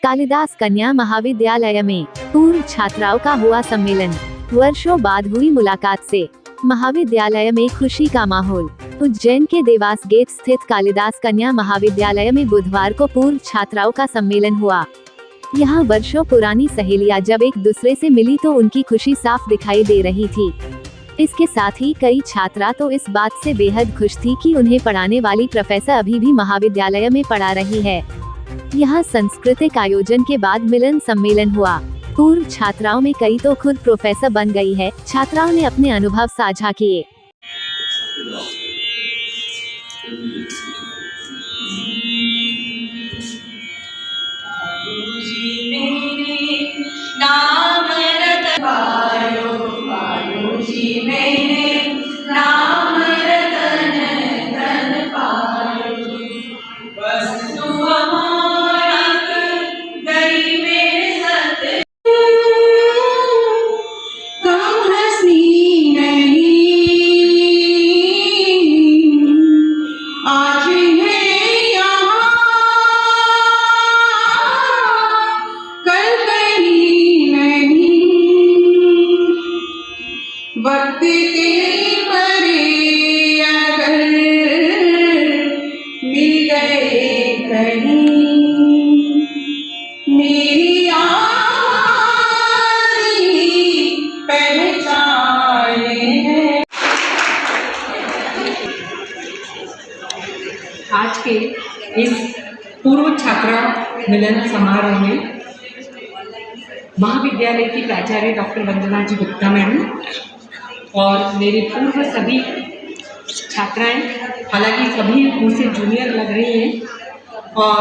कालिदास कन्या महाविद्यालय में पूर्व छात्राओं का हुआ सम्मेलन। वर्षों बाद हुई मुलाकात से महाविद्यालय में खुशी का माहौल। उज्जैन के देवास गेट स्थित कालिदास कन्या महाविद्यालय में बुधवार को पूर्व छात्राओं का सम्मेलन हुआ। यहाँ वर्षों पुरानी सहेलियां जब एक दूसरे से मिली तो उनकी खुशी साफ दिखाई दे रही थी। इसके साथ ही कई छात्रा तो इस बात से बेहद खुश थी कि उन्हें पढ़ाने वाली प्रोफेसर अभी भी महाविद्यालय में पढ़ा रही है। यहाँ सांस्कृतिक आयोजन के बाद मिलन सम्मेलन हुआ। पूर्व छात्राओं में कई तो खुद प्रोफेसर बन गई है। छात्राओं ने अपने अनुभव साझा किए। वक्त के परे अगर मिल गए कहीं मेरी आवाज़ ही पहचाने है। आज के इस पूर्व छात्रा मिलन समारोह में महाविद्यालय की प्राचार्य डॉक्टर वंदना जी गुप्ता मैडम और मेरे पूर्व सभी छात्राएं, हालांकि सभी मुझसे जूनियर लग रही हैं, और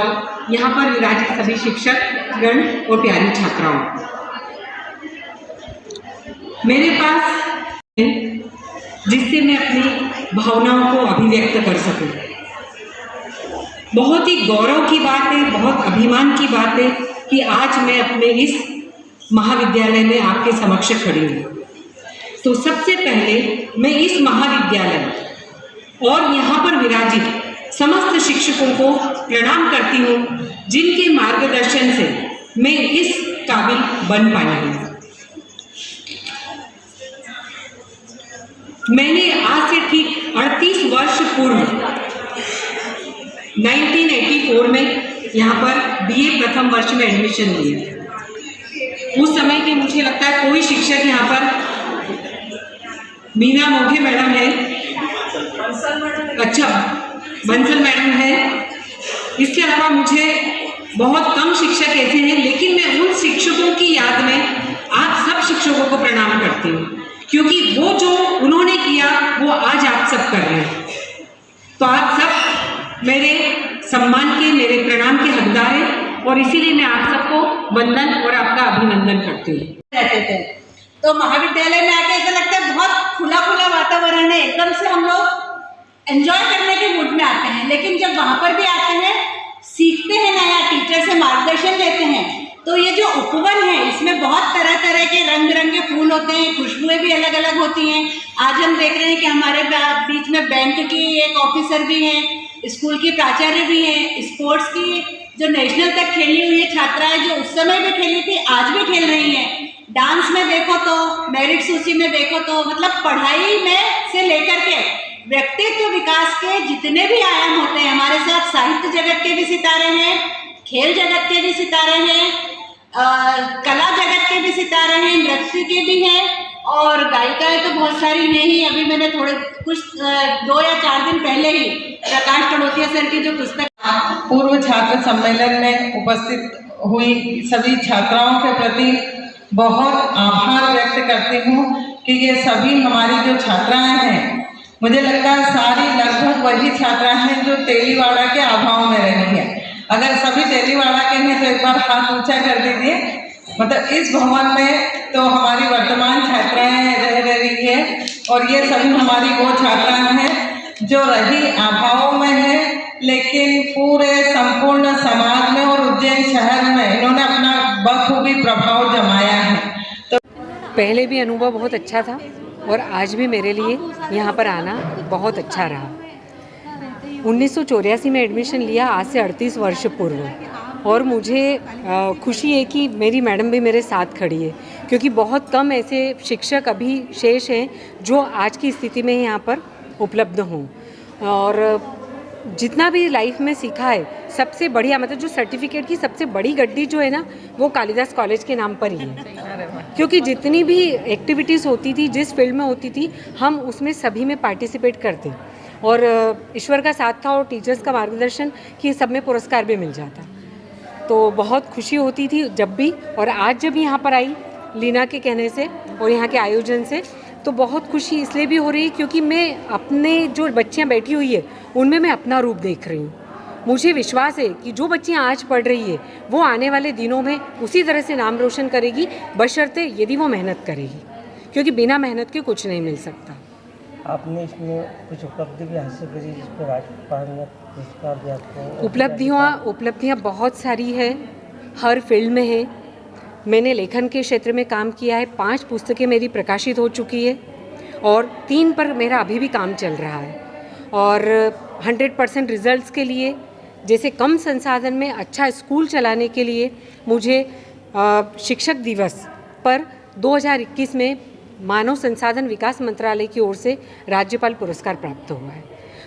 यहाँ पर विराजित सभी शिक्षक गण और प्यारी छात्राओं, मेरे पास जिससे मैं अपनी भावनाओं को अभिव्यक्त कर सकूं। बहुत ही गौरव की बात है, बहुत अभिमान की बात है कि आज मैं अपने इस महाविद्यालय में आपके समक्ष खड़ी हूँ। तो सबसे पहले मैं इस महाविद्यालय और यहाँ पर विराजित समस्त शिक्षकों को प्रणाम करती हूँ, जिनके मार्गदर्शन से मैं इस काबिल बन पाई हूँ। मैंने आज से ठीक 38 वर्ष पूर्व 1984 में यहाँ पर बीए प्रथम वर्ष में एडमिशन लिया। उस समय के मुझे लगता है कोई शिक्षक यहाँ पर, मीना मोघे मैडम है, अच्छा बंसल मैडम है, इसके अलावा मुझे बहुत कम शिक्षक ऐसे हैं, लेकिन मैं उन शिक्षकों की याद में आप सब शिक्षकों को प्रणाम करती हूँ, क्योंकि वो जो उन्होंने किया वो आज आप सब कर रहे हैं। तो आप सब मेरे सम्मान के, मेरे प्रणाम के हकदार हैं, और इसीलिए मैं आप सबको वंदन और आपका अभिनंदन करती हूँ। रहते थे तो महाविद्यालय में आके ऐसा लगता है बहुत खुला खुला वातावरण है, एकदम से हम लोग एंजॉय करने के मूड में आते हैं। लेकिन जब वहाँ पर भी आते हैं, सीखते हैं नया, टीचर से मार्गदर्शन लेते हैं, तो ये जो उपवन है इसमें बहुत तरह तरह के रंग बिरंगे फूल होते हैं, खुशबुएं भी अलग अलग होती हैं। आज हम देख रहे हैं कि हमारे बीच में बैंक की एक ऑफिसर भी हैं, स्कूल की प्राचार्य भी हैं, स्पोर्ट्स की जो नेशनल तक खेली हुई है छात्राएं, जो उस समय भी खेली थी आज भी खेल रही हैं। डांस में देखो तो, मेरिट सूची में देखो तो, मतलब पढ़ाई में से लेकर के व्यक्तित्व विकास के जितने भी आयाम होते हैं, हमारे साथ साहित्य जगत के भी सितारे हैं, खेल जगत के भी सितारे हैं, कला जगत के भी सितारे हैं, नृत्य के भी हैं, और गायिकाएं तो बहुत सारी हैं ही। अभी मैंने थोड़े कुछ 2 या 4 दिन पहले ही प्रकाश टड़ोतिया सर की जो पुस्तक पूर्व छात्र सम्मेलन में उपस्थित हुई सभी छात्राओं के प्रति बहुत आभार व्यक्त करती हूँ कि ये सभी हमारी जो छात्राएं हैं, मुझे लगता है सारी लगभग वही छात्राएं हैं जो तेलीवाड़ा के अभाव में रही हैं। अगर सभी तेलीवाड़ा के हैं तो एक बार हाथ ऊंचा कर दीजिए। मतलब इस भवन में तो हमारी वर्तमान छात्राएं रह रही है, और ये सभी हमारी वो छात्राएं हैं जो रही अभाव में है, लेकिन पूरे संपूर्ण समाज में और उज्जैन शहर में इन्होंने अपना बखूबी प्रभाव जमाया है। तो पहले भी अनुभव बहुत अच्छा था, और आज भी मेरे लिए यहाँ पर आना बहुत अच्छा रहा। 1984 में एडमिशन लिया, आज से 38 वर्ष पूर्व। और मुझे खुशी है कि मेरी मैडम भी मेरे साथ खड़ी है, क्योंकि बहुत कम ऐसे शिक्षक अभी शेष हैं जो आज की स्थिति में यहाँ पर उपलब्ध हों। और जितना भी लाइफ में सीखा है सबसे बढ़िया, मतलब जो सर्टिफिकेट की सबसे बड़ी गड्डी जो है ना, वो कालिदास कॉलेज के नाम पर ही है। क्योंकि जितनी भी एक्टिविटीज़ होती थी, जिस फील्ड में होती थी, हम उसमें सभी में पार्टिसिपेट करते और ईश्वर का साथ था और टीचर्स का मार्गदर्शन कि सब में पुरस्कार भी मिल जाता। तो बहुत खुशी होती थी जब भी, और आज जब यहाँ पर आई लीना के कहने से और यहाँ के आयोजन से, तो बहुत खुशी इसलिए भी हो रही है क्योंकि मैं अपने जो बच्चियाँ बैठी हुई है उनमें मैं अपना रूप देख रही हूँ। मुझे विश्वास है कि जो बच्चियाँ आज पढ़ रही है वो आने वाले दिनों में उसी तरह से नाम रोशन करेगी, बशर्ते यदि वो मेहनत करेगी, क्योंकि बिना मेहनत के कुछ नहीं मिल सकता। आपने इसमें कुछ उपलब्धि भी हासिल करी जिस पर राज्यपाल ने पुरस्कार दिया आपको? उपलब्धियाँ बहुत सारी है, हर फील्ड में है। मैंने लेखन के क्षेत्र में काम किया है, 5 पुस्तकें मेरी प्रकाशित हो चुकी है और 3 पर मेरा अभी भी काम चल रहा है। और 100% रिजल्ट्स के लिए, जैसे कम संसाधन में अच्छा स्कूल चलाने के लिए मुझे शिक्षक दिवस पर 2021 में मानव संसाधन विकास मंत्रालय की ओर से राज्यपाल पुरस्कार प्राप्त हुआ है।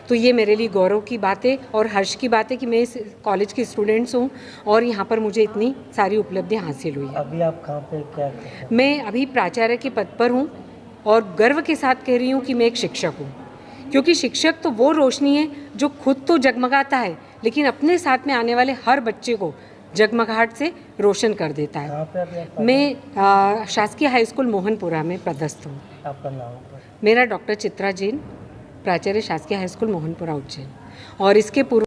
तो ये मेरे लिए गौरव की बात है और हर्ष की बात है कि मैं इस कॉलेज की स्टूडेंट्स हूँ और यहाँ पर मुझे इतनी सारी उपलब्धियाँ हासिल हुई है। अभी आप कहाँ पे क्या करते हैं? मैं अभी प्राचार्य के पद पर हूँ और गर्व के साथ कह रही हूँ कि मैं एक शिक्षक हूँ, क्योंकि शिक्षक तो वो रोशनी है जो खुद तो जगमगाता है लेकिन अपने साथ में आने वाले हर बच्चे को जगमगाहट से रोशन कर देता है। कहाँ पे अभी आप? मैं शासकीय हाई स्कूल मोहनपुरा में पदस्थ हूँ। आपका नाम? मेरा डॉक्टर चित्रा जैन, प्राचार्य शासकीय हाई स्कूल मोहनपुरा उज्जैन। और इसके पूर्व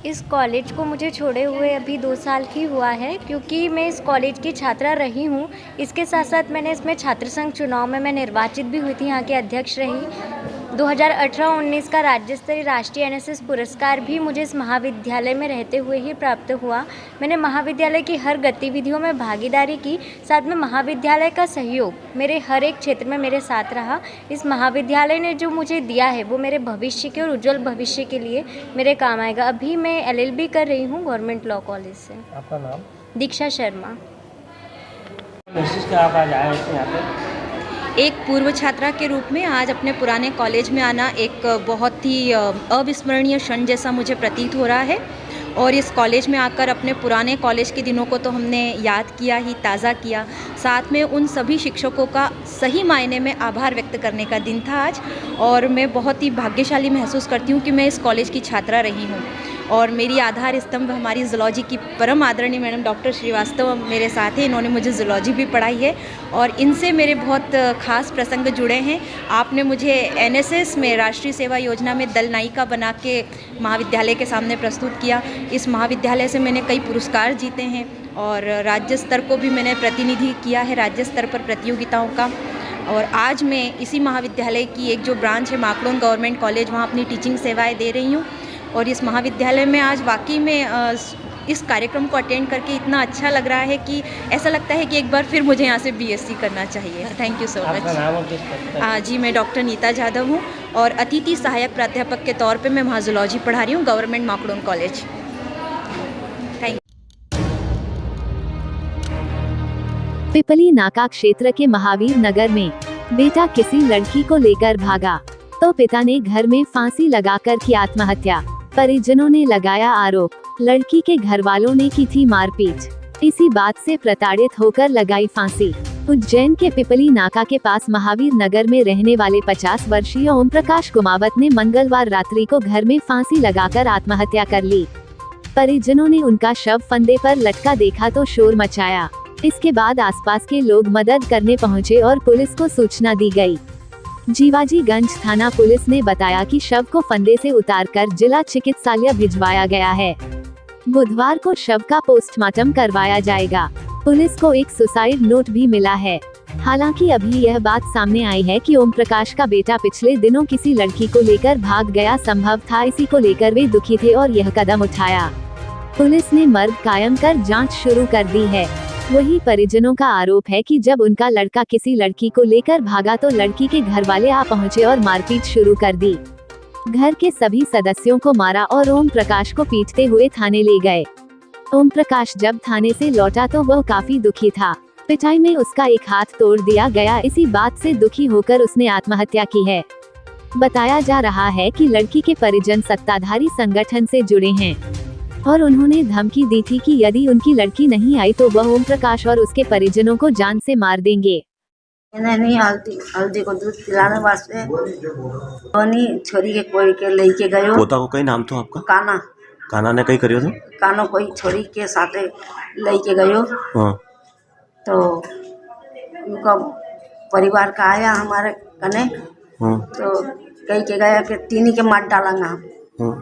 इस कॉलेज को मुझे छोड़े हुए अभी 2 साल ही हुआ है, क्योंकि मैं इस कॉलेज की छात्रा रही हूँ। इसके साथ साथ मैंने इसमें छात्र संघ चुनाव में मैं निर्वाचित भी हुई थी, यहाँ के अध्यक्ष रही। 2018-19 का राज्य स्तरीय राष्ट्रीय एनएसएस पुरस्कार भी मुझे इस महाविद्यालय में रहते हुए ही प्राप्त हुआ। मैंने महाविद्यालय की हर गतिविधियों में भागीदारी की, साथ में महाविद्यालय का सहयोग मेरे हर एक क्षेत्र में मेरे साथ रहा। इस महाविद्यालय ने जो मुझे दिया है वो मेरे भविष्य के और उज्जवल भविष्य के लिए मेरे काम आएगा। अभी मैं LLB कर रही हूँ गवर्नमेंट लॉ कॉलेज से। आपका नाम? दीक्षा शर्मा। महसूस क्या आप आज आए हैं यहाँ पे? एक पूर्व छात्रा के रूप में आज अपने पुराने कॉलेज में आना एक बहुत ही अविस्मरणीय क्षण जैसा मुझे प्रतीत हो रहा है। और इस कॉलेज में आकर अपने पुराने कॉलेज के दिनों को तो हमने याद किया ही, ताज़ा किया, साथ में उन सभी शिक्षकों का सही मायने में आभार व्यक्त करने का दिन था आज। और मैं बहुत ही भाग्यशाली महसूस करती हूँ कि मैं इस कॉलेज की छात्रा रही हूँ। और मेरी आधार स्तंभ हमारी ज़ूलॉजी की परम आदरणीय मैडम डॉक्टर श्रीवास्तव मेरे साथ हैं। इन्होंने मुझे ज़ूलॉजी भी पढ़ाई है और इनसे मेरे बहुत खास प्रसंग जुड़े हैं। आपने मुझे एनएसएस में राष्ट्रीय सेवा योजना में दल नायिका बना के महाविद्यालय के सामने प्रस्तुत किया। इस महाविद्यालय से मैंने कई पुरस्कार जीते हैं और राज्य स्तर को भी मैंने प्रतिनिधि किया है, राज्य स्तर पर प्रतियोगिताओं का। और आज मैं इसी महाविद्यालय की एक जो ब्रांच है माकड़ोन गवर्नमेंट कॉलेज, वहाँ अपनी टीचिंग सेवाएँ दे रही हूँ। और इस महाविद्यालय में आज वाकई में इस कार्यक्रम को अटेंड करके इतना अच्छा लग रहा है कि ऐसा लगता है कि एक बार फिर मुझे यहाँ से BSc करना चाहिए। Thank you so much. जी, मैं डॉक्टर नीता जाधव हूँ और अतिथि सहायक प्राध्यापक के तौर पे मैं वहाँ ज़ूलॉजी पढ़ा रही हूँ government Makdon college. Thank you. Pipli Naka क्षेत्र के महावीर नगर में बेटा किसी लड़की को लेकर भागा तो पिता ने घर में फांसी लगाकर की आत्महत्या। परिजनों ने लगाया आरोप, लड़की के घर वालों ने की थी मारपीट। इसी बात से प्रताड़ित होकर लगाई फांसी। उज्जैन के पिपली नाका के पास महावीर नगर में रहने वाले 50 वर्षीय ओम प्रकाश कुमावत ने मंगलवार रात्रि को घर में फांसी लगाकर आत्महत्या कर ली। परिजनों ने उनका शव फंदे पर लटका देखा तो शोर मचाया। इसके बाद आसपास के लोग मदद करने पहुंचे और पुलिस को सूचना दी गई। जीवाजीगंज थाना पुलिस ने बताया कि शव को फंदे से उतारकर जिला चिकित्सालय भिजवाया गया है। बुधवार को शव का पोस्टमार्टम करवाया जाएगा। पुलिस को एक सुसाइड नोट भी मिला है। हालांकि अभी यह बात सामने आई है कि ओम प्रकाश का बेटा पिछले दिनों किसी लड़की को लेकर भाग गया संभव था। इसी को लेकर वे दुखी थे और यह कदम उठाया। पुलिस ने मर्ग कायम कर जांच शुरू कर दी है। वही परिजनों का आरोप है कि जब उनका लड़का किसी लड़की को लेकर भागा तो लड़की के घर वाले आ पहुंचे और मारपीट शुरू कर दी। घर के सभी सदस्यों को मारा और ओम प्रकाश को पीटते हुए थाने ले गए। ओम प्रकाश जब थाने से लौटा तो वह काफी दुखी था। पिटाई में उसका एक हाथ तोड़ दिया गया। इसी बात से दुखी होकर उसने आत्महत्या की है। बताया जा रहा है कि लड़की के परिजन सत्ताधारी संगठन से जुड़े हैं और उन्होंने धमकी दी थी कि यदि उनकी लड़की नहीं आई तो वह ओम प्रकाश और उसके परिजनों को जान से मार देंगे। नहीं हल्दी को दूध पिलाने वास्ते छोरी के कोई के लेके गयो। पोता को कई नाम तो आपका? काना ने कई करियो तो? कानो कोई छोरी के साथे लेके गयो। हाँ। तो उनका परिवार का आया हमारे कने। हाँ। तो कहीं के गया कि तीनी के मार डालेंगे हम। हाँ।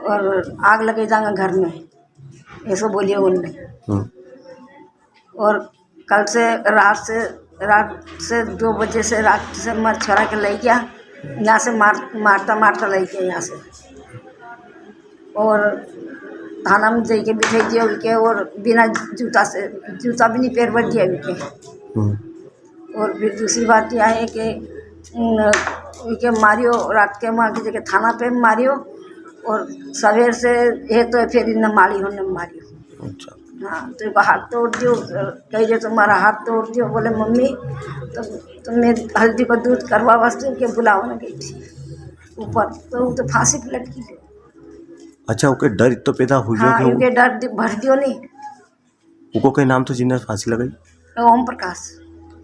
और आग लगे जाएंगे घर में, ऐसा बोलिए उनने। हाँ। और कल से रात से 2 बजे से रात से मर छोड़ा के ले गया, यहाँ से मारता ले गया यहाँ से। और थाना में दे के बिठा दिया उनके, और बिना जूता भी नहीं पैर भर दिया उनके। और फिर दूसरी बात यह है कि उनके मारियो, रात के मार की जगह थाना पे मारियो, और सवेर से है तो फिर इन मारी होने मारियो। अच्छा। हाँ, तो हाथ तोड़ दियो, कही दे तुम्हारा हाथ तोड़ दियो। बोले मम्मी तो मैं हल्दी को दूध करवा वास्ते के बुलाओ ना गई थी ऊपर, तो वो तो फांसी की लटकी थी। अच्छा, ओके डर तो पैदा हुई। हाँ, उनके डर भर दियो नहीं। उनको कई नाम तो जिन्हें फांसी लगाई? ओम प्रकाश।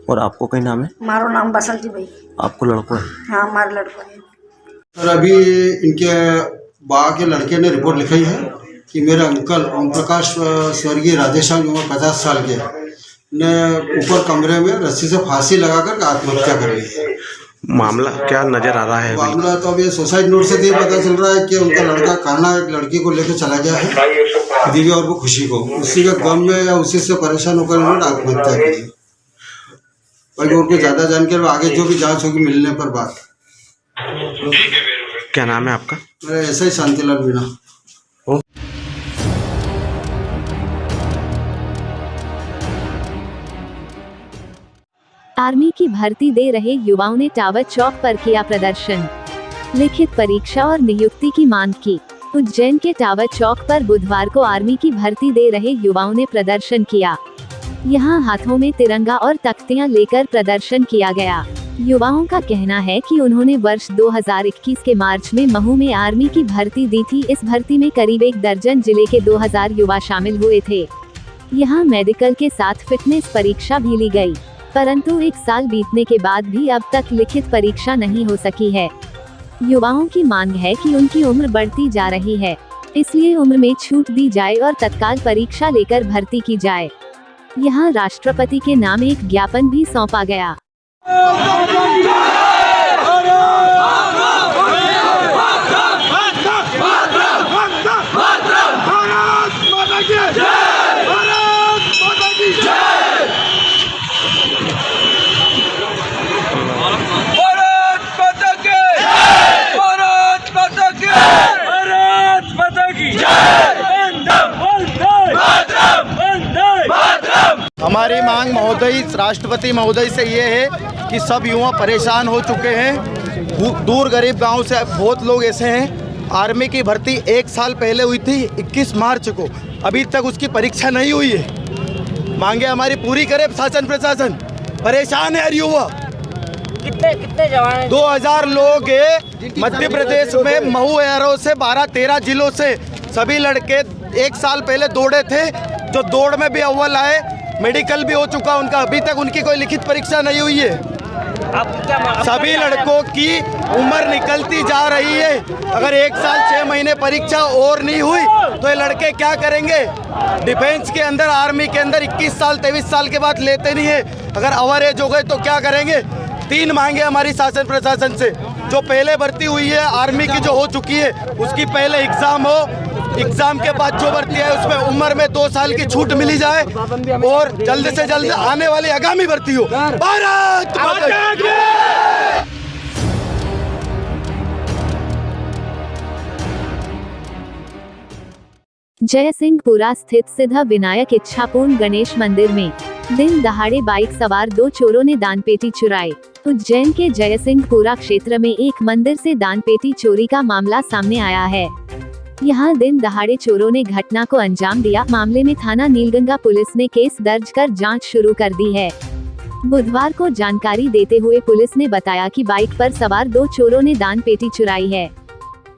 और आपको कई नाम है? मारो नाम बसंती भाई। आपको लड़को है? हाँ, हमारे लड़को है। सर अभी इनके बा के लड़के ने रिपोर्ट लिखाई है कि मेरे अंकल ओम प्रकाश स्वर्गीय राधेश्याम उम्र 50 साल के ने ऊपर कमरे में रस्सी से फांसी लगाकर आत्महत्या कर ली है। मामला क्या नजर आ रहा है? मामला तो अभी सुसाइड नोट से ये पता चल रहा है कि उनका लड़का कान्हा एक लड़की को लेकर चला गया है दिव्या और वो खुशी को, उसी के गम में या उसी से परेशान होकर उन्होंने आत्महत्या की। भाई उनको ज्यादा जानकारी आगे जो भी जांच होगी मिलने पर बात। क्या नाम है आपका? मेरा ऐसा ही शांतिलाल मीणा। आर्मी की भर्ती दे रहे युवाओं ने टावर चौक पर किया प्रदर्शन। लिखित परीक्षा और नियुक्ति की मांग की। उज्जैन के टावर चौक पर बुधवार को आर्मी की भर्ती दे रहे युवाओं ने प्रदर्शन किया। यहां हाथों में तिरंगा और तख्तियां लेकर प्रदर्शन किया गया। युवाओं का कहना है कि उन्होंने वर्ष 2021 के मार्च में महू में आर्मी की भर्ती दी थी। इस भर्ती में करीब 1 दर्जन जिले के 2000 युवा शामिल हुए थे। यहां मेडिकल के साथ फिटनेस परीक्षा भी ली गई, परंतु 1 साल बीतने के बाद भी अब तक लिखित परीक्षा नहीं हो सकी है। युवाओं की मांग है कि उनकी उम्र बढ़ती जा रही है, इसलिए उम्र में छूट दी जाए और तत्काल परीक्षा लेकर भर्ती की जाए। यहाँ राष्ट्रपति के नाम एक ज्ञापन भी सौंपा गया। हमारी मांग महोदय राष्ट्रपति महोदय से ये है कि सब युवा परेशान हो चुके हैं। दूर गरीब गांव से बहुत लोग ऐसे हैं। आर्मी की भर्ती 1 साल पहले हुई थी 21 मार्च को, अभी तक उसकी परीक्षा नहीं हुई है। मांगे हमारी पूरी करे शासन प्रशासन। परेशान है युवा। कितने जवान? 2000 लोग मध्य प्रदेश में महू एरो से 12-13 जिलों से सभी लड़के 1 साल पहले दौड़े थे, जो दौड़ में भी अव्वल आए। मेडिकल भी हो चुका उनका, अभी तक उनकी कोई लिखित परीक्षा नहीं हुई है। सभी लड़कों की उम्र निकलती जा रही है। अगर 1 साल 6 महीने परीक्षा और नहीं हुई तो ये लड़के क्या करेंगे? डिफेंस के अंदर, आर्मी के अंदर 21 साल 23 साल के बाद लेते नहीं है। अगर ओवर एज हो गए तो क्या करेंगे? 3 मांगे हमारी शासन प्रशासन से। जो पहले भर्ती हुई है आर्मी की, जो हो चुकी है, उसकी पहले एग्जाम हो, एग्जाम के बाद जो भर्ती है उसमें उम्र में 2 साल की छूट मिली जाए, और जल्द से जल्द आने वाली आगामी भर्ती हो। भारत माता की जय। जयसिंहपुरा स्थित सिद्ध विनायक इच्छापूर्ण गणेश मंदिर में दिन दहाड़े बाइक सवार 2 चोरों ने दानपेटी चुराई। उज्जैन के जयसिंहपुरा क्षेत्र में एक मंदिर से दानपेटी चोरी का मामला सामने आया है। यहाँ दिन दहाड़े चोरों ने घटना को अंजाम दिया। मामले में थाना नीलगंगा पुलिस ने केस दर्ज कर जांच शुरू कर दी है। बुधवार को जानकारी देते हुए पुलिस ने बताया कि बाइक पर सवार 2 चोरों ने दान पेटी चुराई है।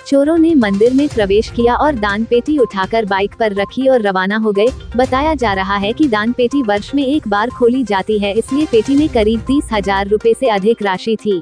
चोरों ने मंदिर में प्रवेश किया और दान पेटी उठाकर बाइक पर रखी और रवाना हो गए। बताया जा रहा है कि दान पेटी वर्ष में एक बार खोली जाती है, इसलिए पेटी में करीब 30,000 रुपए से अधिक राशि थी।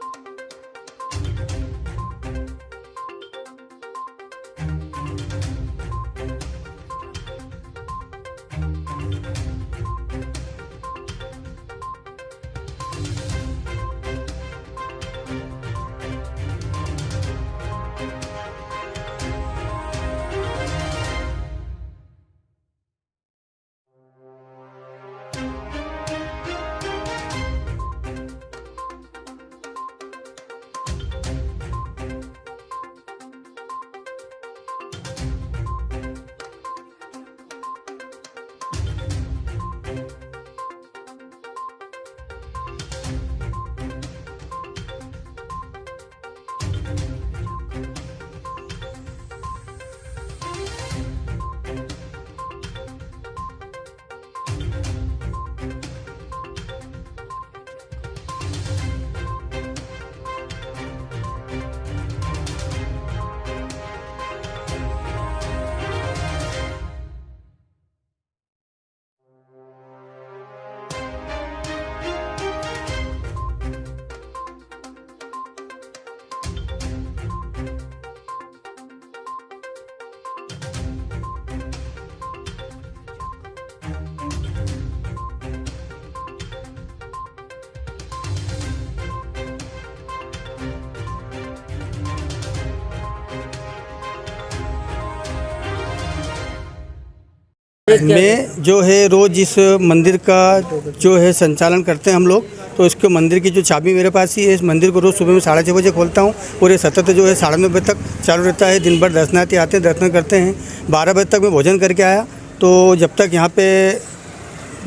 में जो है रोज़ इस मंदिर का जो है संचालन करते हैं हम लोग। तो इसके मंदिर की जो चाबी मेरे पास ही है। इस मंदिर को रोज़ सुबह में 6:30 बजे खोलता हूँ और ये सतत जो है 9:30 बजे तक चालू रहता है। दिन भर दर्शनार्थी आते हैं, दर्शन करते हैं। 12 बजे तक मैं भोजन करके आया, तो जब तक यहाँ पे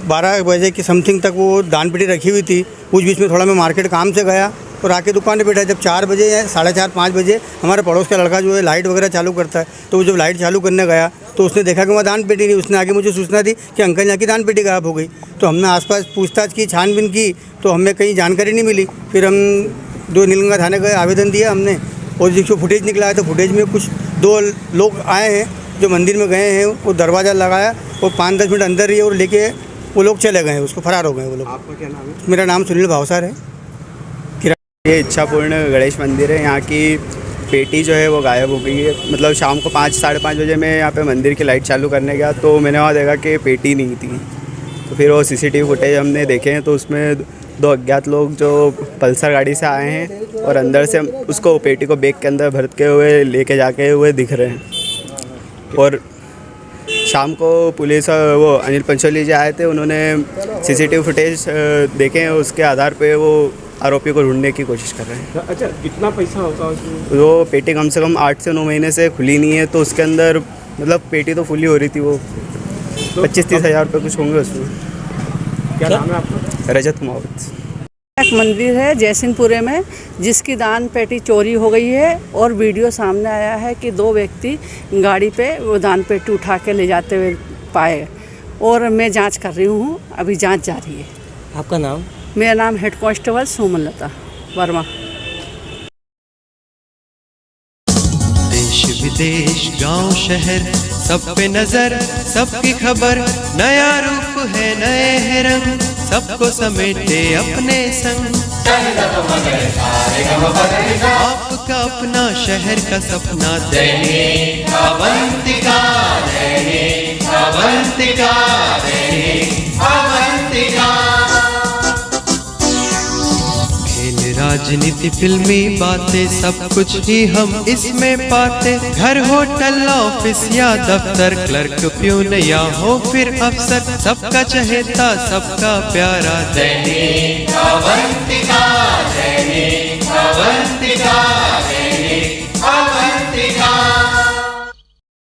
12 बजे की समथिंग तक वो दान पेटी रखी हुई थी। उस बीच में थोड़ा मैं मार्केट काम से गया और आके दुकान पे बैठा। जब 4 बजे या 4:30 5 बजे हमारे पड़ोस का लड़का जो है लाइट वगैरह चालू करता है, तो वो जब लाइट चालू करने गया तो उसने देखा कि वहाँ दान पेटी नहीं। उसने आगे मुझे सूचना दी कि अंकल यहाँ की दान पेटी गायब हो गई। तो हमने आसपास पूछताछ की, छानबीन की, तो हमें कहीं जानकारी नहीं मिली। फिर हम 2 नीलगंगा थाने गए, आवेदन दिया हमने और जिसको फुटेज निकला है तो फुटेज में कुछ 2 लोग आए हैं जो मंदिर में गए हैं। वो दरवाज़ा लगाया और 5-10 मिनट अंदर ही और लेके वो लोग चले गए, उसको फरार हो गए वो लोग। आपका क्या नाम है? मेरा नाम सुनील भावसार है। ये इच्छापूर्ण गणेश मंदिर है। यहाँ की पेटी जो है वो गायब हो गई है। मतलब शाम को 5 साढ़े 5 बजे मैं यहाँ पे मंदिर की लाइट चालू करने गया तो मैंने वहाँ देखा कि पेटी नहीं थी। तो फिर वो CCTV फुटेज हमने देखे हैं तो उसमें 2 अज्ञात लोग जो पल्सर गाड़ी से आए हैं और अंदर से उसको पेटी को बैग के अंदर भरते हुए लेके जाके हुए दिख रहे हैं। और शाम को पुलिस वो अनिल पंचोली जी आए थे, उन्होंने CCTV फुटेज देखे हैं। उसके आधार पे वो आरोपी को ढूंढने की कोशिश कर रहे हैं। अच्छा, कितना पैसा होगा उसमें? वो पेटी कम से कम 8 से 9 महीने से खुली नहीं है, तो उसके अंदर मतलब पेटी तो फुली हो रही थी। वो 25-30 हज़ार रुपये कुछ होंगे उसमें। क्या नाम है आपका? रजत कुमावत। एक मंदिर है जयसिंहपुरे में जिसकी दान पेटी चोरी हो गई है और वीडियो सामने आया है कि 2 व्यक्ति गाड़ी पे वो दान पेटी उठा के ले जाते हुए पाए और मैं जांच कर रही हूँ, अभी जांच जारी है। आपका नाम? मेरा नाम हेड कांस्टेबल सुमनलता वर्मा। देश विदेश गांव शहर सब पे नजर, सबकी खबर, नया रूप है नए है रंग, सबको समेटे अपने संग। आपका अपना शहर का सपना दैनिक अवंतिका, दैनिक अवंतिका, दैनिक अवंतिका। राजनीति फिल्मी बातें सब कुछ ही हम इसमें पाते। घर होटल ऑफिस या दफ्तर, क्लर्क प्यून या हो फिर अफसर, सबका चहेता सबका प्यारा दैनिक अवंतिका, दैनिक अवंतिका।